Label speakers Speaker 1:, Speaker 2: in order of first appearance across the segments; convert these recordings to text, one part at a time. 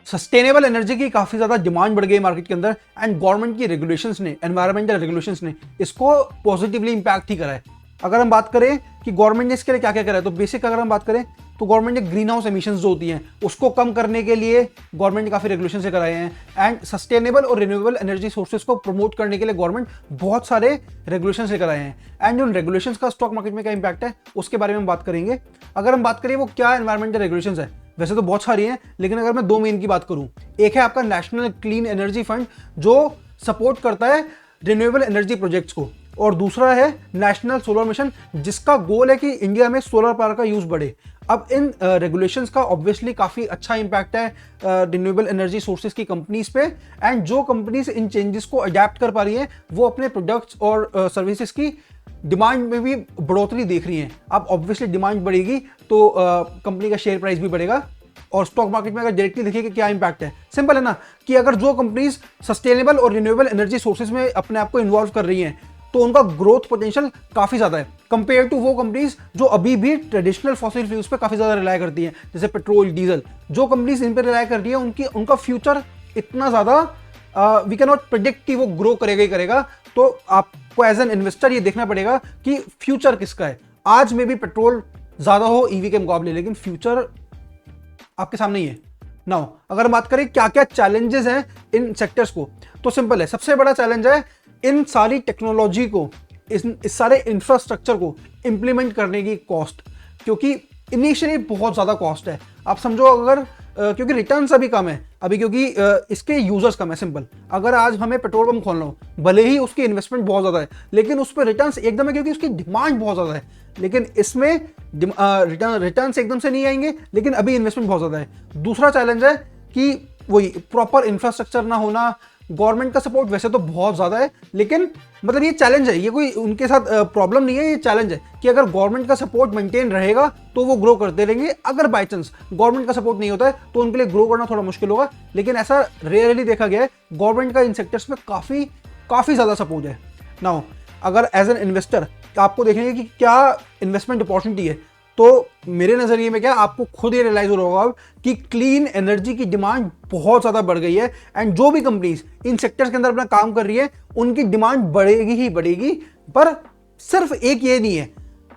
Speaker 1: Sustainable energy की काफी ज्यादा डिमांड बढ़ गई मार्केट के अंदर एंड गवर्नमेंट की रेगुलेशंस ने, एनवायरमेंटल रेगुलेशंस ने इसको पॉजिटिवली इंपैक्ट ही करा है। अगर हम बात करें कि गवर्नमेंट ने इसके लिए क्या क्या करा है, तो बेसिक अगर हम बात करें तो गवर्नमेंट ने ग्रीन हाउस एमिशंस जो होती हैं उसको कम करने के लिए गवर्नमेंट ने काफी रेगुलेशन से कराए हैं एंड सस्टेनेबल और रिन्यूएबल एनर्जी सोर्सेज को प्रमोट करने के लिए गवर्नमेंट बहुत सारे रेगुलेशन से कराए हैं एंड उन रेगुलेशंस का स्टॉक मार्केट में क्या इंपैक्ट है उसके बारे में हम बात करेंगे। अगर हम बात करें वो क्या एनवायरमेंटल रेगुलेशंस है, वैसे तो बहुत सारी हैं, लेकिन अगर मैं दो मेन की बात करूं, एक है आपका नेशनल क्लीन एनर्जी फंड जो सपोर्ट करता है रिन्यूएबल एनर्जी प्रोजेक्ट्स को, और दूसरा है नेशनल सोलर मिशन जिसका गोल है कि इंडिया में सोलर पावर का यूज बढ़े। अब इन रेगुलेशंस का ऑब्वियसली काफी अच्छा इंपैक्ट है रिन्यूएबल एनर्जी सोर्सेज की कंपनीज पे एंड जो कंपनीज इन चेंजेस को अडेप्ट कर पा रही हैं वो अपने प्रोडक्ट्स और सर्विसेज की डिमांड में भी बढ़ोतरी देख रही हैं। अब ऑब्वियसली डिमांड बढ़ेगी तो कंपनी का शेयर प्राइस भी बढ़ेगा और स्टॉक मार्केट में अगर डायरेक्टली देखिए कि क्या इंपैक्ट है, सिंपल है ना कि अगर जो कंपनीज सस्टेनेबल और रिन्यूएबल एनर्जी सोर्सेज में अपने आप को इन्वॉल्व कर रही हैं तो उनका ग्रोथ पोटेंशियल काफी ज्यादा है कंपेयर टू वो कंपनीज जो अभी भी ट्रेडिशनल फॉसिल फ्यूल्स पे काफी ज्यादा रिलाय करती हैं, जैसे पेट्रोल, डीजल। जो कंपनीज इन पे रिलाय कर रही है उनका फ्यूचर इतना ज्यादा वी कैन नॉट प्रेडिक्ट कि वो ग्रो करेगा ही करेगा। तो आपको एज एन इन्वेस्टर ये देखना पड़ेगा कि फ्यूचर किसका है। आज में भी पेट्रोल ज्यादा हो ईवी के मुकाबले, लेकिन फ्यूचर आपके सामने ही है। नाउ अगर हम बात करें क्या क्या चैलेंजेस हैं इन सेक्टर्स को, तो सिंपल है, सबसे बड़ा चैलेंज है इन सारी टेक्नोलॉजी को, इस सारे इंफ्रास्ट्रक्चर को इंप्लीमेंट करने की कॉस्ट, क्योंकि इनिशियली बहुत ज़्यादा कॉस्ट है। आप समझो अगर क्योंकि रिटर्न्स अभी कम है क्योंकि इसके यूजर्स कम है। सिंपल, अगर आज हमें पेट्रोल पंप खोलना हो, भले ही उसकी इन्वेस्टमेंट बहुत ज़्यादा है लेकिन उस पर रिटर्न्स एकदम है क्योंकि उसकी डिमांड बहुत ज़्यादा है, लेकिन इसमें रिटर्न्स एकदम से नहीं आएंगे, लेकिन अभी इन्वेस्टमेंट बहुत ज़्यादा है। दूसरा चैलेंज है कि वही प्रॉपर इंफ्रास्ट्रक्चर ना होना। गवर्नमेंट का सपोर्ट वैसे तो बहुत ज़्यादा है, लेकिन मतलब ये चैलेंज है, ये कोई उनके साथ प्रॉब्लम नहीं है, ये चैलेंज है कि अगर गवर्नमेंट का सपोर्ट मेंटेन रहेगा तो वो ग्रो करते रहेंगे। अगर बाई चांस गवर्नमेंट का सपोर्ट नहीं होता है तो उनके लिए ग्रो करना थोड़ा मुश्किल होगा, लेकिन ऐसा रेयरली देखा गया है। गवर्नमेंट का इन सेक्टर्स में काफ़ी ज़्यादा सपोर्ट है। नाउ अगर एज एन इन्वेस्टर आपको देखने कि क्या इन्वेस्टमेंट अपॉर्चुनिटी है, तो मेरे नज़रिए में क्या आपको खुद ये रियलाइज हो रहा होगा कि क्लीन एनर्जी की डिमांड बहुत ज़्यादा बढ़ गई है एंड जो भी कंपनीज इन सेक्टर्स के अंदर अपना काम कर रही है उनकी डिमांड बढ़ेगी ही बढ़ेगी। पर सिर्फ एक ये नहीं है,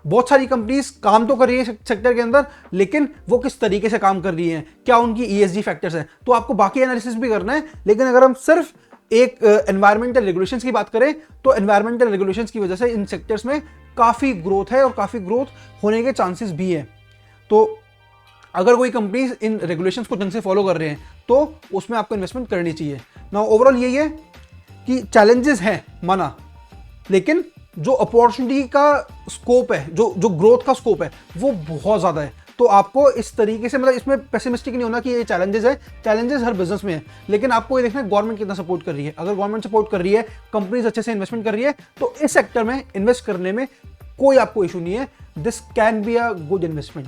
Speaker 1: बहुत सारी कंपनीज काम तो कर रही है सेक्टर के अंदर, लेकिन वो किस तरीके से काम कर रही हैं, क्या उनकी ESG फैक्टर्स हैं, तो आपको बाकी एनालिसिस भी करना है। लेकिन अगर हम सिर्फ एक एनवायरमेंटल रेगुलेशंस की बात करें तो एनवायरमेंटल रेगुलेशंस की वजह से इन सेक्टर्स में काफ़ी ग्रोथ है और काफ़ी ग्रोथ होने के चांसेस भी है। तो अगर कोई कंपनीज इन रेगुलेशंस को ढंग से फॉलो कर रहे हैं तो उसमें आपको इन्वेस्टमेंट करनी चाहिए। ना ओवरऑल यही है कि चैलेंजेस हैं माना, लेकिन जो अपॉर्चुनिटी का स्कोप है, जो ग्रोथ का स्कोप है वो बहुत ज़्यादा है। तो आपको इस तरीके से मतलब इसमें पेसिमिस्टिक नहीं होना कि ये चैलेंजेस है, चैलेंजेस हर बिजनेस में है, लेकिन आपको ये देखना है गवर्नमेंट कितना सपोर्ट कर रही है। अगर गवर्नमेंट सपोर्ट कर रही है, कंपनीज अच्छे से इन्वेस्टमेंट कर रही है, तो इस सेक्टर में इन्वेस्ट करने में कोई आपको इशू नहीं है। This can be a good investment.